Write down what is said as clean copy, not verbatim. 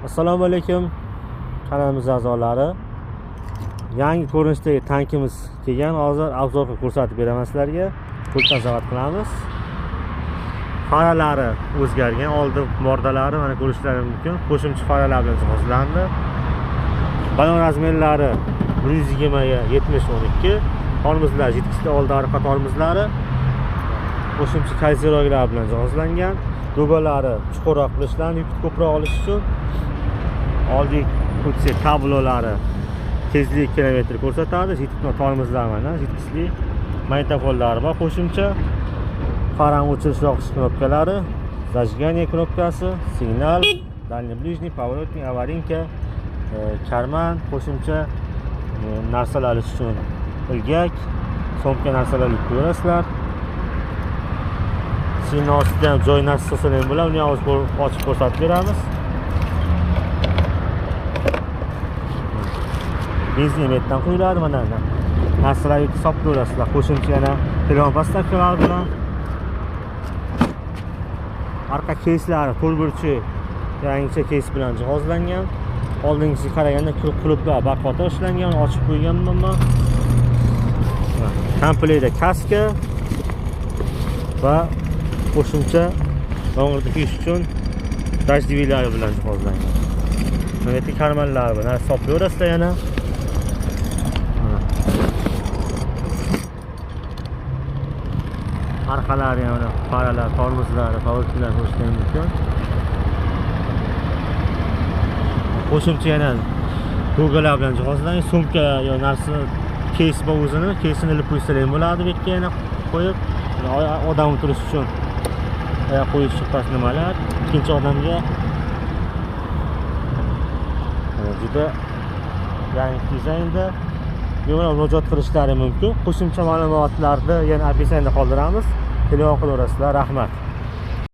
Assalomu alaykum kanalimiz a'zolari. Yangi ko'rinishdagi tankimiz kelgan. Hozir obzor qilib ko'rsatib beraman sizlarga. Pultdan zavat qilamiz. Faralari o'zgargan, oldi mordalari mana ko'rishlaringiz mumkin. Qo'shimcha faralar bilan jihozlandi. Balon razmerlari 120 ga 70-12. Tormozlar yetkizishli oldi orqa tormozlari. Qo'shimcha kayzeroglar bilan jihozlangan. Do'balari chuqurroq qilishlarni yuk ko'proq olish uchun. Oldi kutsi tablolari tezlik kilometr ko'rsatadi. Yetkizma tormozlar mana yetkizishli magnitofonlari bor. Qo'shimcha faran o'chirish yoqish knopkalari, zajgание knopkasi, signal, дальний ближний, поворотник, аваринка, karman, qo'shimcha narsalar uchun ilgak, so'mka narsalar olib ko'rasizlar. Sizni ostida ham joy narsasi ham bo'ladi, uni ochib ko'rsatib beramiz. Benzin metdan quyiladi mana. Narsalarga hisob ko'rasizlar. Qo'shimcha yana telefon postavkalari bilan arqa keyslari to'rtburchi yangicha keys bilan jihozlangan. Oldingisiga qaraganda quluplar baqota ishlangan, ochib qo'yganman men. Komplektda kaska va qo'shimcha yomg'irda kiyish uchun dashdivilar bilan jihozlangan. Mana bu karmanlar bilan hisoblayverasizlar yana. Arqalari ham mana faralar, tormozlari, pоворотниклар ko'rishlar mumkin. Qo'shimcha yana do'galar bilan jihozlangan, sumka yo narsa keys bor o'zini, keysini ilib qo'ysalar ham bo'ladi, bu yerga yana qo'yib, odam o'tirish uchun qo'yish chiqqan nimalar, ikkinchi odamga juda yangi dizaynda yo'l murojaat qilishlari mumkin. Qo'shimcha ma'lumotlarni yana opisiyaga qoldiramiz. Telefon qilaverasizlar. Rahmat.